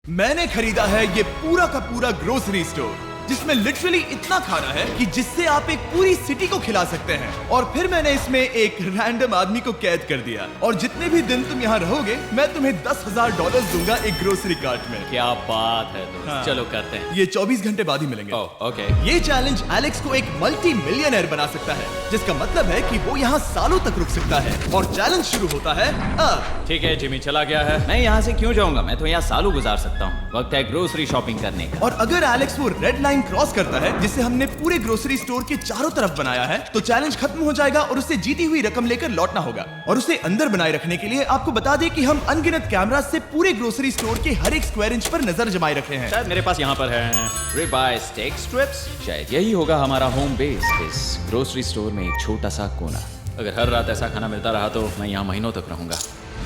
मैंने खरीदा है ये पूरा का पूरा ग्रोसरी स्टोर जिसमें लिटरली इतना खाना है कि जिससे आप एक पूरी सिटी को खिला सकते हैं। और फिर मैंने इसमें एक रैंडम आदमी को कैद कर दिया और जितने भी दिन तुम यहाँ रहोगे मैं तुम्हें $10,000 दूंगा एक ग्रोसरी कार्ट में। क्या बात है दोस्त। हाँ। चलो करते हैं। ये 24 घंटे बाद ही मिलेंगे। ओके। ये चैलेंज एलेक्स को एक मल्टी मिलियनर बना सकता है, जिसका मतलब है कि वो यहाँ सालों तक रुक सकता है। और चैलेंज शुरू होता है अब। ठीक है, जिमी चला गया है। मैं यहाँ से क्यों जाऊंगा, मैं तो यहाँ सालों गुजार सकता हूँ। वक्त है ग्रोसरी शॉपिंग करने का। और अगर एलेक्स वो रेड लाइन क्रॉस करता है जिसे हमने पूरे ग्रोसरी स्टोर के चारों तरफ बनाया है, तो चैलेंज खत्म हो जाएगा और उसे जीती हुई रकम लेकर लौटना होगा। और उसे अंदर बनाए रखने के लिए आपको बता दें कि हम अनगिनत कैमरा से पूरे ग्रोसरी स्टोर के हर एक स्क्वायर इंच पर नजर जमाए रखे हैं। शायद मेरे पास यहाँ पर है रिबाई स्टेक स्ट्रिप्स। शायद यही होगा हमारा होम बेस, इस ग्रोसरी स्टोर में एक छोटा सा कोना। अगर हर रात ऐसा खाना मिलता रहा तो मैं यहाँ महीनों तक रहूंगा।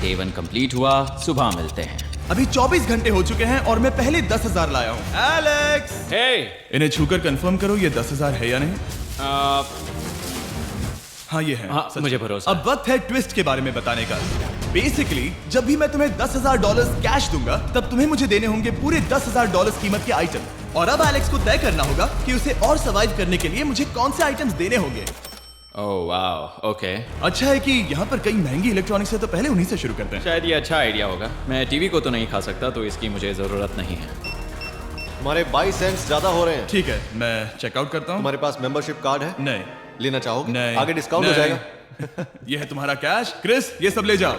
डे 1 कंप्लीट हुआ, सुबह मिलते हैं। अभी 24 घंटे हो चुके हैं और मैं पहले 10,000 लाया हूँ। एलेक्स, इन्हें छूकर कंफर्म करो ये 10,000 है या नहीं। हाँ ये है। हाँ, मुझे भरोसा। अब वक्त है ट्विस्ट के बारे में बताने का। बेसिकली जब भी मैं तुम्हें $10,000 कैश दूंगा तब तुम्हें मुझे देने होंगे पूरे $10,000 कीमत के आइटम। और अब एलेक्स को तय करना होगा कि उसे और सर्वाइव करने के लिए मुझे कौन से आइटम्स देने होंगे। ओह वाह, ओके। अच्छा है कि यहाँ पर कई महंगी इलेक्ट्रॉनिक्स है, तो पहले उन्हीं से शुरू करते हैं। शायद ये अच्छा आइडिया होगा। मैं टीवी को तो नहीं खा सकता, तो इसकी मुझे जरूरत नहीं है। हमारे 22 सेंट्स ज्यादा हो रहे हैं। ठीक है, मैं चेकआउट करता हूँ। हमारे पास मेंबरशिप कार्ड है। नहीं। लेना चाहोगे? नहीं। आगे डिस्काउंट हो नहीं। जाएगा। ये है तुम्हारा कैश। क्रिस, ये सब ले जाओ।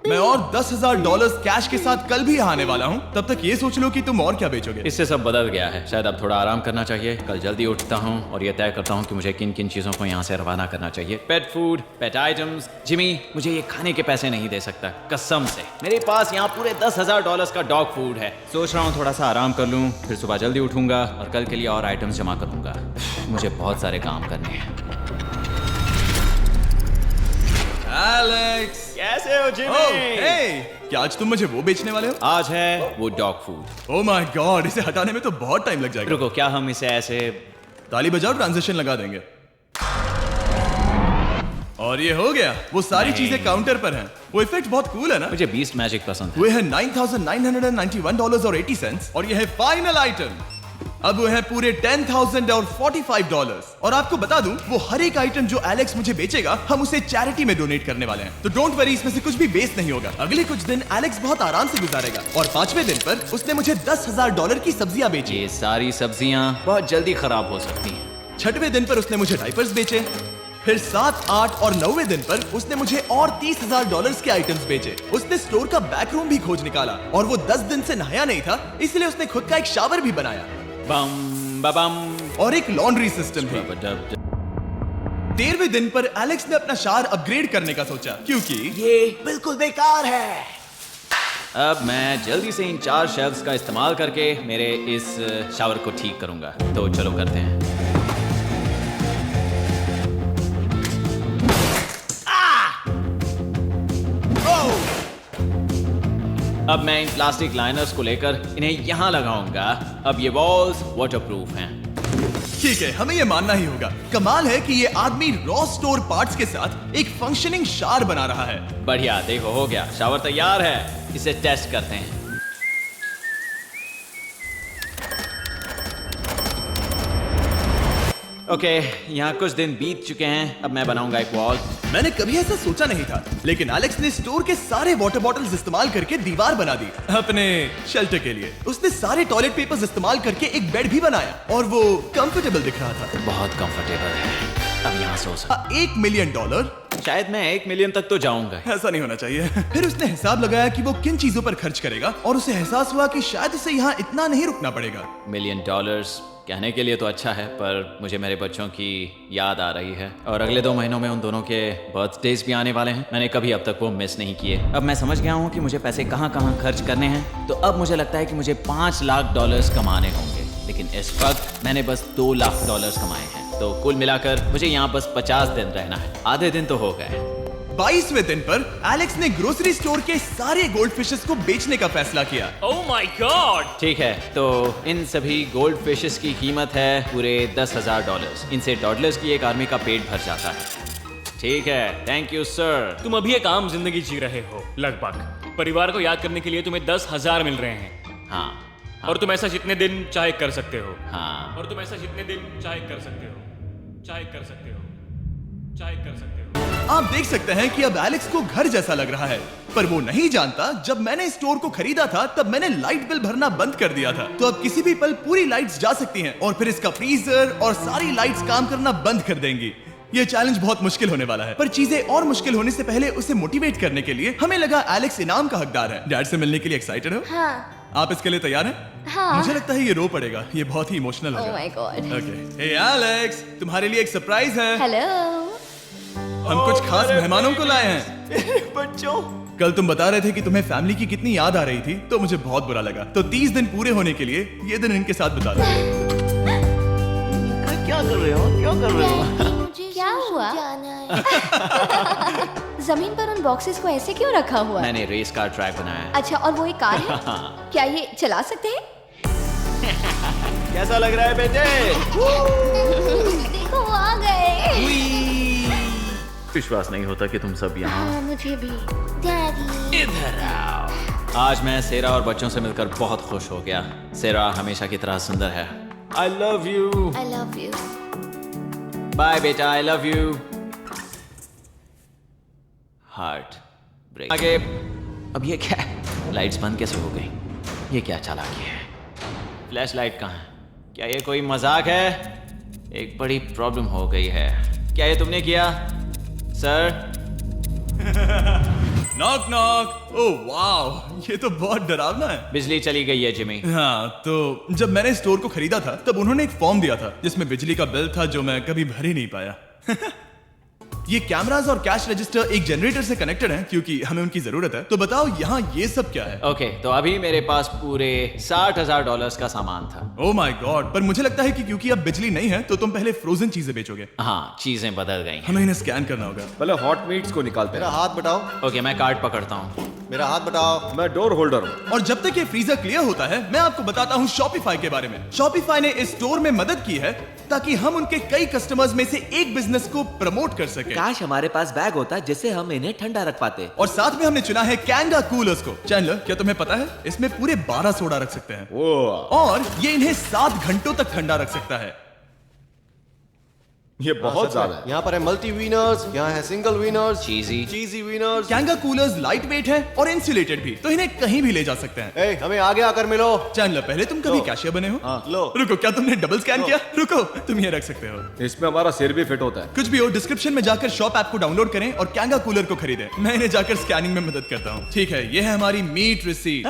मैं और $10,000 कैश के साथ कल भी आने वाला हूँ। तब तक ये सोच लो कि तुम और क्या बेचोगे। इससे सब बदल गया है। शायद अब थोड़ा आराम करना चाहिए। कल जल्दी उठता हूँ और ये तय करता हूँ कि मुझे किन किन चीजों को यहाँ से रवाना करना चाहिए। पेट फूड, पेट आइटम्स। जिमी मुझे ये खाने के पैसे नहीं दे सकता, कसम से। मेरे पास यहाँ पूरे $10,000 का डॉग फूड है। सोच रहा हूँ थोड़ा सा आराम कर लूँ, फिर सुबह जल्दी उठूंगा और कल के लिए और आइटम्स जमा करूंगा। मुझे बहुत सारे काम करने हैं। एलेक्स, कैसे हो जिमी? ओह, हे, क्या आज तुम मुझे वो बेचने वाले हो? आज है वो dog food. Oh my God, इसे हटाने में तो बहुत टाइम लग जाएगा। रुको, क्या हम इसे ऐसे ताली बजाओ, ट्रांजिशन लगा देंगे। और ये हो गया। वो सारी नहीं। चीजें काउंटर पर हैं। वो इफेक्ट बहुत कूल है ना। मुझे बीस्ट मैजिक पसंद है। वो है $9,991.80 और ये है फाइनल आइटम। अब वो है पूरे $10,045 और आपको बता दूं, वो हर एक आइटम जो एलेक्स मुझे बेचेगा हम उसे चैरिटी में डोनेट करने वाले हैं। तो डोंट वरी, इसमें से कुछ भी वेस्ट नहीं होगा। अगले कुछ दिन एलेक्स बहुत आराम से गुजारेगा और 5वें दिन पर उसने मुझे $10,000 की सब्जियां बेची। ये सारी सब्जियां बहुत जल्दी खराब हो सकती हैं। 6वें दिन पर उसने मुझे डाइपर्स बेचे। फिर 7, 8 और 9वें दिन पर उसने मुझे और $30,000 के आइटम्स बेचे। उसने स्टोर का बैक रूम भी खोज निकाला और वो 10 दिन से नहाया नहीं था, इसलिए उसने खुद का एक शावर भी बनाया बम बम और एक लॉन्ड्री सिस्टम भी। 13वें दिन पर एलेक्स ने अपना शावर अपग्रेड करने का सोचा क्योंकि ये बिल्कुल बेकार है। अब मैं जल्दी से इन 4 शेल्फ्स का इस्तेमाल करके मेरे इस शावर को ठीक करूंगा। तो चलो करते हैं। अब मैं इन प्लास्टिक लाइनर्स को लेकर इन्हें यहाँ लगाऊंगा। अब ये वॉल्स वाटरप्रूफ हैं। ठीक है, हमें ये मानना ही होगा। कमाल है कि ये आदमी रॉ स्टोर पार्ट्स के साथ एक फंक्शनिंग शावर बना रहा है। बढ़िया, देखो हो गया, शावर तैयार है। इसे टेस्ट करते हैं। ओके, यहाँ कुछ दिन बीत चुके हैं। अब मैं बनाऊंगा एक वॉल। मैंने कभी ऐसा सोचा नहीं था, लेकिन एलेक्स ने स्टोर के सारे वाटर बॉटल्स इस्तेमाल करके दीवार बना दी अपने शेल्टर के लिए। उसने सारे टॉयलेट पेपर्स इस्तेमाल करके एक बेड भी बनाया और वो कंफर्टेबल दिख रहा था। बहुत कंफर्टेबल है। अब यहाँ सो सकता। $1 मिलियन। शायद मैं 1 मिलियन तक तो जाऊंगा। ऐसा नहीं होना चाहिए। फिर उसने हिसाब लगाया कि वो किन चीजों पर खर्च करेगा और उसे एहसास हुआ कि शायद उसे यहाँ इतना नहीं रुकना पड़ेगा। $1 मिलियन कहने के लिए तो अच्छा है, पर मुझे मेरे बच्चों की याद आ रही है और अगले 2 महीनों में उन दोनों के बर्थडेज भी आने वाले हैं। मैंने कभी अब तक वो मिस नहीं किए। अब मैं समझ गया हूँ कि मुझे पैसे कहाँ कहाँ खर्च करने हैं। तो अब मुझे लगता है कि मुझे $5 लाख कमाने होंगे, लेकिन इस वक्त मैंने बस $2 लाख कमाए हैं। तो कुल मिलाकर मुझे यहाँ बस 50 दिन रहना है। आधे दिन तो हो गए। 22वें दिन पर एलेक्स ने ग्रोसरी स्टोर के सारे गोल्ड फिशेस को बेचने का फैसला किया। Oh my God! ठीक है, तो इन सभी गोल्ड फिशेस की कीमत है पूरे $10,000। इनसे टॉडलर्स की एक आर्मी का पेट भर जाता है। ठीक है, थैंक यू सर। तुम अभी एक आम जिंदगी जी रहे हो लगभग। परिवार को याद करने के लिए तुम्हें 10,000 मिल रहे हैं। हाँ और तुम ऐसा जितने दिन चाहे कर सकते हो। हाँ और तुम ऐसा जितने दिन चाहे कर सकते हो, चाहे कर सकते हो, चाहे कर सकते हो। आप देख सकते हैं कि अब एलेक्स को घर जैसा लग रहा है, पर वो नहीं जानता जब मैंने स्टोर को खरीदा था तब मैंने लाइट बिल भरना बंद कर दिया था। तो अब किसी भी पल पूरी लाइट्स जा सकती हैं और फिर इसका फ्रीजर और सारी लाइट्स काम करना बंद कर देंगी। ये चैलेंज बहुत मुश्किल होने वाला है, पर चीजें और मुश्किल होने से पहले उसे मोटिवेट करने के लिए हमें लगा एलेक्स इनाम का हकदार है। डैड से मिलने के लिए एक्साइटेड हो? हाँ। आप इसके लिए तैयार हैं? हाँ। मुझे लगता है ये रो पड़ेगा, ये बहुत ही इमोशनल Oh होगा। my God. Okay, hey Alex, तुम्हारे लिए एक सरप्राइज है। हेलो। हम कुछ खास मेहमानों को लाए हैं। बच्चों, कल तुम बता रहे थे कि तुम्हें फैमिली की कितनी याद आ रही थी, तो मुझे बहुत बुरा लगा। तो 30 दिन पूरे होने के लिए ये दिन इनके साथ बिता दो। क्या कर रहे हो, क्या कर रहे हो? क्या हुआ? जमीन पर उन बॉक्सेस को ऐसे क्यों रखा हुआ है? मैंने रेस कार ट्रैक बनाया है। अच्छा, और वो एक कार है? क्या ये चला सकते हैं? कैसा लग रहा है बेटे? देखो वो आ गए। विश्वास नहीं होता कि तुम सब यहाँ हाँ, मुझे भी। डैडी। इधर आओ। आज मैं सेरा और बच्चों से मिलकर बहुत खुश हो गया। सेरा हमेशा की तरह सुंदर है। I love you. I love you. Bye बेटा, I love you. Heart break. आगे अब ये क्या है? लाइट्स बंद कैसे हो गई? ये क्या चालाकी है? फ्लैश लाइट कहाँ है? क्या ये कोई मजाक है? एक बड़ी प्रॉब्लम हो गई है। क्या ये तुमने किया sir? Knock knock. Oh wow, ये तो बहुत डरावना है। बिजली चली गई है जिमी। हाँ, तो जब मैंने स्टोर को खरीदा था तब उन्होंने एक फॉर्म दिया था जिसमें बिजली का बिल था जो मैं कभी भर ही नहीं पाया। ये कैमरास और कैश रजिस्टर एक जनरेटर से कनेक्टेड हैं क्योंकि हमें उनकी जरूरत है। तो बताओ यहाँ ये सब क्या है? ओके, तो अभी मेरे पास पूरे $60,000 का सामान था। ओह माय गॉड, पर मुझे लगता है कि क्योंकि अब बिजली नहीं है तो तुम पहले फ्रोजन चीजें बेचोगे। हाँ, चीजें बदल गई हैं। हमें इन्हें स्कैन करना होगा। पहले हॉट मीट्स को निकालते मेरा हैं। हाथ बटाओ। ओके, मैं कार्ड पकड़ता हूँ। मेरा हाथ बटाओ। मैं डोर होल्डर हूँ। और जब तक ये फ्रीजर क्लियर होता है मैं आपको बताता हूँ शॉपिफाई के बारे में। शॉपिफाई ने इस स्टोर में मदद की है ताकि हम उनके कई कस्टमर्स में से एक बिजनेस को प्रमोट कर सके। काश हमारे पास बैग होता जिससे हम इन्हें ठंडा रख पाते। और साथ में हमने चुना है कैंगा कूलर्स को। चैनलर, क्या तुम्हें पता है इसमें पूरे 12 सोडा रख सकते हैं और ये इन्हें 7 घंटों तक ठंडा रख सकता है। ये बहुत ज्यादा है। यहाँ पर है मल्टी वीनर्स, यहाँ है सिंगल वीनर्स, चीजी। चीजी वीनर्स। कैंगा कूलर्स लाइट वेट है और इंसुलेटेड भी, तो इन्हें कहीं भी ले जा सकते हैं। ए, हमें आगे आकर मिलो। चैनलर, पहले तुम कभी लो। कैशियर बने हो? लो। रुको, क्या तुमने डबल स्कैन किया? रुको, तुम ये रख सकते हो। इसमें हमारा सिर भी फिट होता है। कुछ भी हो, डिस्क्रिप्शन में जाकर शॉप ऐप को डाउनलोड करें और कैंगा कूलर को खरीदें। मैं इन्हें जाकर स्कैनिंग में मदद करता हूँ। ठीक है, ये है हमारी मीट रिसीट।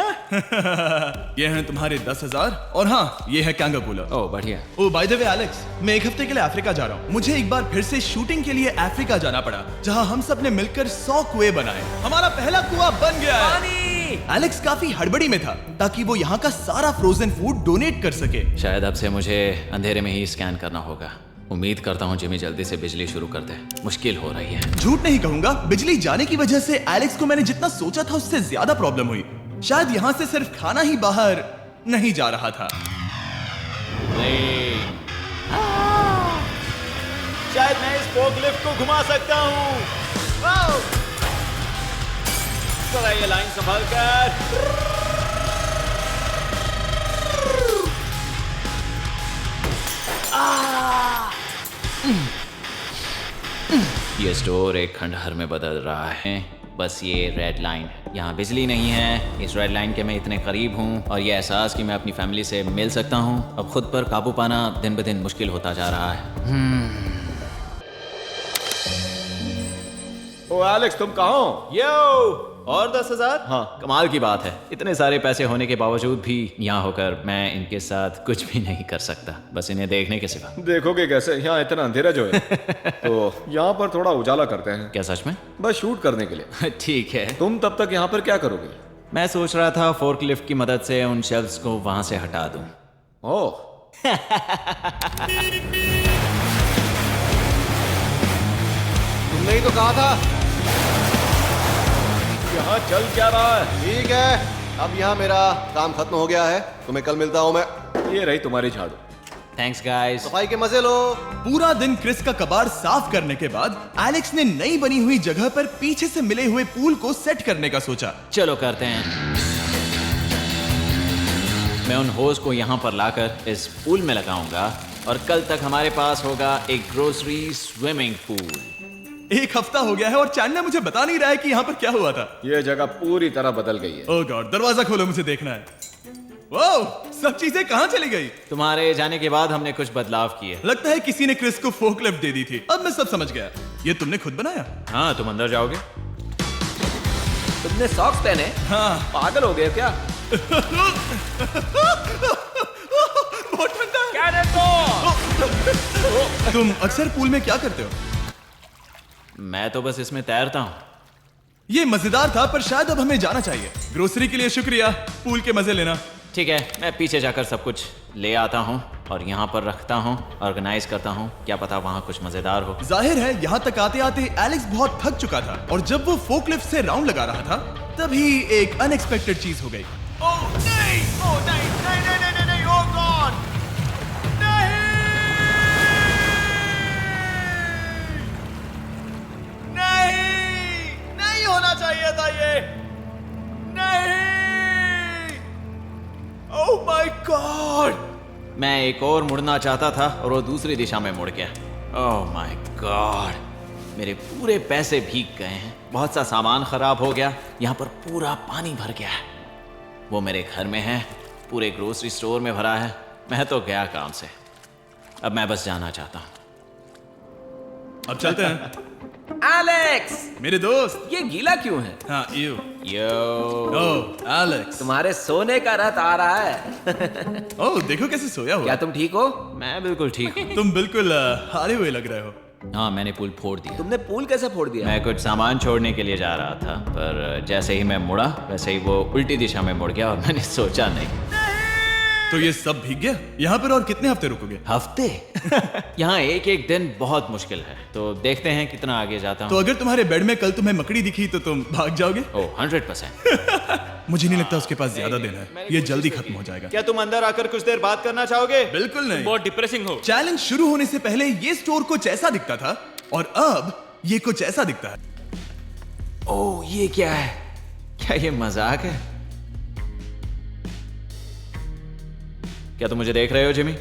ये हैं तुम्हारे 10,000 और हाँ, ये है कैंगा कूलर। ओह बढ़िया। ओ बाय द वे एलेक्स, मैं एक हफ्ते के लिए अफ्रीका जा रहा हूँ। मुझे एक बार फिर से शूटिंग के लिए अफ्रीका जाना पड़ा, जहाँ हम सब ने मिलकर 100 कुएं बनाए। हमारा पहला कुआं बन गया है। एलेक्स काफी हड़बड़ी में था ताकि वो यहाँ का सारा फ्रोजन फूड डोनेट कर सके। शायद अब से मुझे अंधेरे में ही स्कैन करना होगा। उम्मीद करता हूँ जिमी जल्दी से बिजली शुरू कर दे। मुश्किल हो रही है। झूठ नहीं कहूंगा, बिजली जाने की वजह से एलेक्स को मैंने जितना सोचा था उससे ज्यादा प्रॉब्लम हुई। शायद यहाँ से सिर्फ खाना ही बाहर नहीं जा रहा था। शायद मैं इस फोर्कलिफ्ट को घुमा सकता हूँ। जरा ये लाइन संभाल कर। ये स्टोर एक खंडहर में बदल रहा है। बस ये रेड लाइन, यहाँ बिजली नहीं है। इस रेड लाइन के मैं इतने करीब हूँ और ये एहसास कि मैं अपनी फैमिली से मिल सकता हूँ, अब खुद पर काबू पाना दिन ब दिन मुश्किल होता जा रहा है। ओ एलेक्स, तुम कहाँ हो? यो, और 10,000? हाँ, कमाल की बात है। इतने सारे पैसे होने के बावजूद भी यहाँ होकर मैं इनके साथ कुछ भी नहीं कर सकता, बस इन्हें देखने के सिवा। देखोगे कैसे? यहाँ इतना अंधेरा जो है। तो यहाँ पर थोड़ा उजाला करते हैं, क्या सच में? बस शूट करने के लिए। ठीक है। तुम तब तक यहाँ पर क्या करोगे? मैं सोच रहा था फोर्कलिफ्ट की मदद से उन शेल्फ्स को वहां से हटा दूं। ओह, तुमने ही तो कहा था। यहाँ चल क्या रहा है? ठीक है, अब यहाँ मेरा काम खत्म हो गया है। तुम्हें कल मिलता हूँ मैं। ये रही तुम्हारी झाड़ू। Thanks guys. सफाई के मजे लो। पूरा दिन क्रिस का कबाड़ साफ करने के बाद एलेक्स ने नई बनी हुई जगह पर पीछे से मिले हुए पूल को सेट करने का सोचा। चलो करते हैं। मैं उन होज को यहाँ पर लाकर इस पूल में लगाऊंगा और कल तक हमारे पास होगा एक ग्रोसरी स्विमिंग पूल। एक हफ्ता हो गया है और चैंडलर मुझे बता नहीं रहा है कि यहाँ पर क्या हुआ था। ये जगह पूरी तरह बदल गई है। ओह गॉड, दरवाजा खोलो, मुझे देखना है। वाओ, सब चीजें कहाँ चली गई? तुम्हारे जाने के बाद हमने कुछ बदलाव किए। लगता है किसी ने क्रिस को फोकलिफ्ट दे दी थी। अब मैं सब समझ गया। ये तुमने खुद बनाया? हाँ, तुम अंदर जाओगे? तुमने सॉक्स पहने? हाँ। पागल हो गए क्या? बहुत ठंडा है। तुम अक्सर पूल में क्या करते हो? मैं तो बस इसमें तैरता हूँ। ये मजेदार था, पर शायद अब हमें जाना चाहिए। ग्रोसरी के लिए शुक्रिया, पूल के मजे लेना। ठीक है, मैं पीछे जाकर सब कुछ ले आता हूँ और यहाँ पर रखता हूँ, ऑर्गेनाइज करता हूँ। क्या पता वहाँ कुछ मजेदार हो। जाहिर है यहाँ तक आते आते एलेक्स बहुत थक चुका था और जब वो फोकलिफ्ट से राउंड लगा रहा था तभी एक अनएक्सपेक्टेड चीज हो गई। ओह नहीं, ओह नहीं, नहीं, नहीं, नहीं, नहीं, ओह गॉड, नहीं, नहीं होना चाहिए था ये, नहीं, ओह माय गॉड। मैं एक और मुड़ना चाहता था और वो दूसरी दिशा में मुड़ गया। ओह माय गॉड, मेरे पूरे पैसे भीग गए हैं। बहुत सा सामान खराब हो गया। यहाँ पर पूरा पानी भर गया है। वो मेरे घर में है, पूरे ग्रोसरी स्टोर में भरा है। मैं तो गया काम से। अब मैं बस जाना चाहता हूँ। अब चलते हैं। एलेक्स, मेरे दोस्त। ये गीला क्यों है? हाँ, यू। Yo, oh Alex. तुम्हारे सोने का रथ आ रहा है। ओह देखो कैसे सोया हुआ। क्या तुम ठीक हो? मैं बिल्कुल ठीक हूँ। तुम बिल्कुल हारे हुए लग रहे हो। हाँ, मैंने पुल फोड़ दिया। तुमने पूल कैसे फोड़ दिया? मैं कुछ सामान छोड़ने के लिए जा रहा था, पर जैसे ही मैं मुड़ा वैसे ही वो उल्टी दिशा में मुड़ गया और मैंने सोचा नहीं। तो ये सब भीग गया। यहाँ पर और कितने हफ्ते रुकोगे? हफ्ते? यहाँ एक एक दिन बहुत मुश्किल है, तो देखते हैं कितना आगे जाता तो हूँ। अगर तुम्हारे बेड में कल तुम्हें मकड़ी दिखी तो तुम भाग जाओगे? ओह 100%। मुझे नहीं लगता उसके पास ज्यादा दिन है। ये जल्दी खत्म हो जाएगा। क्या तुम अंदर आकर कुछ देर बात करना चाहोगे? बिल्कुल नहीं। बहुत डिप्रेसिंग हो। चैलेंज शुरू होने से पहले ये स्टोर कुछ ऐसा दिखता था और अब ये कुछ ऐसा दिखता है। ओह, ये क्या है? क्या ये मजाक है? क्या तुम मुझे देख रहे हो जिमी?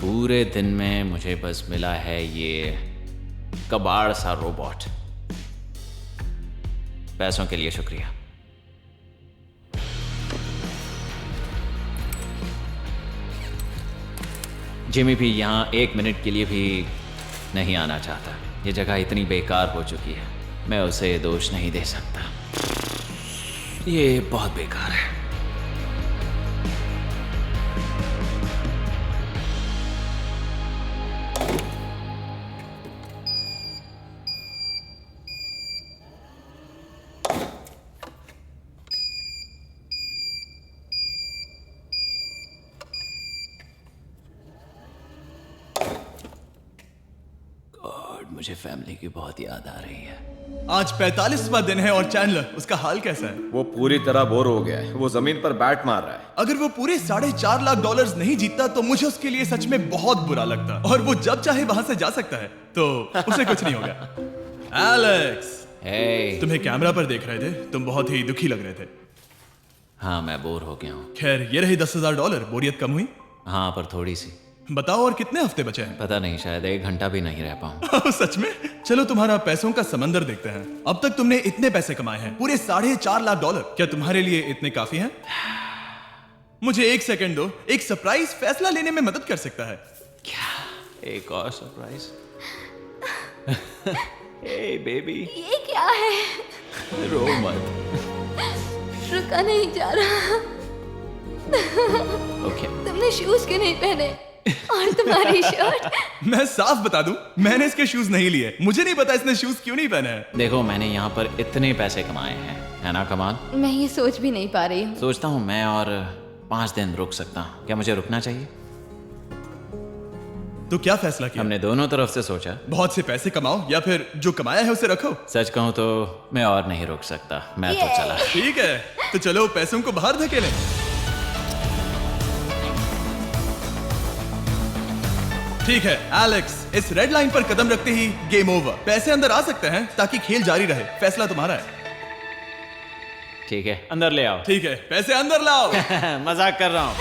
पूरे दिन में मुझे बस मिला है ये कबाड़ सा रोबोट। पैसों के लिए शुक्रिया। जिमी भी यहाँ 1 मिनट के लिए भी नहीं आना चाहता। ये जगह इतनी बेकार हो चुकी है, मैं उसे दोष नहीं दे सकता। ये बहुत बेकार है। मुझे फैमिली की बहुत याद आ रही है। आज 45वां दिन है और चैंडलर, उसका हाल कैसा है? वो पूरी तरह बोर हो गया है। वो जमीन पर बैट मार रहा है। अगर वो पूरे $4.5 लाख नहीं जीतता तो मुझे उसके लिए सच में बहुत बुरा लगता। और वो जब चाहे वहां से जा सकता है, तो उसे कुछ नहीं होगा। एलेक्स, हे, तुम्हें कैमरा पर देख रहे थे। तुम बहुत ही दुखी लग रहे थे। हाँ, मैं बोर हो गया हूँ। खैर, ये रही $10,000। बोरियत कम हुई? हाँ, पर थोड़ी सी। बताओ और कितने हफ्ते बचे हैं? पता नहीं, शायद 1 घंटा भी नहीं रह पाऊँ। सच में? चलो तुम्हारा पैसों का समंदर देखते हैं। अब तक तुमने इतने पैसे कमाए हैं, पूरे $4.5 लाख। क्या तुम्हारे लिए इतने काफी हैं? मुझे 1 सेकंड दो। एक सरप्राइज फैसला लेने में मदद कर सकता है। क्या? एक और सरप्राइज? हे बेबी, ये क्या है? रो मत। रुका नहीं जा रहा। ओके। तुमने शूज क्यों नहीं पहने? और तुम्हारी शर्ट? मैं साफ बता दूं, मैंने इसके शूज नहीं लिए। मुझे नहीं पता इसने शूज क्यों नहीं पहने हैं। देखो, मैंने यहाँ पर इतने पैसे कमाए हैं, है ना कमाल? मैं ये सोच भी नहीं पा रही हूँ। सोचता हूँ मैं और 5 दिन रुक सकता हूँ। क्या मुझे रुकना चाहिए? तो क्या फैसला किया? हमने दोनों तरफ से सोचा। बहुत से पैसे कमाओ या फिर जो कमाया है उसे रखो। सच कहूँ तो मैं और नहीं रुक सकता। मैं तो चला। ठीक है, तो चलो पैसों को बाहर धकेलें। ठीक है एलेक्स, इस रेड लाइन पर कदम रखते ही गेम ओवर। पैसे अंदर आ सकते हैं ताकि खेल जारी रहे, फैसला तुम्हारा है। ठीक है, अंदर ले आओ। ठीक है, पैसे अंदर लाओ। मजाक कर रहा हूँ।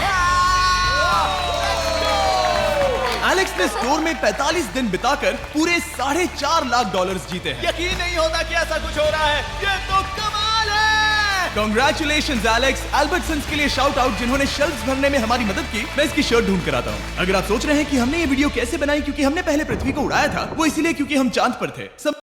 एलेक्स ने स्टोर में 45 दिन बिताकर पूरे $4.5 लाख जीते हैं। यकीन नहीं होता कि ऐसा कुछ हो रहा है, ये तो कमाल है। Congratulations एलेक्स, एल्बर्टसन्स के लिए शाउट आउट जिन्होंने शेल्फ्स भरने में हमारी मदद की। मैं इसकी शर्ट ढूंढ कर आता हूँ। अगर आप सोच रहे हैं कि हमने ये वीडियो कैसे बनाई क्योंकि हमने पहले पृथ्वी को उड़ाया था, वो इसलिए क्योंकि हम चांद पर थे। सब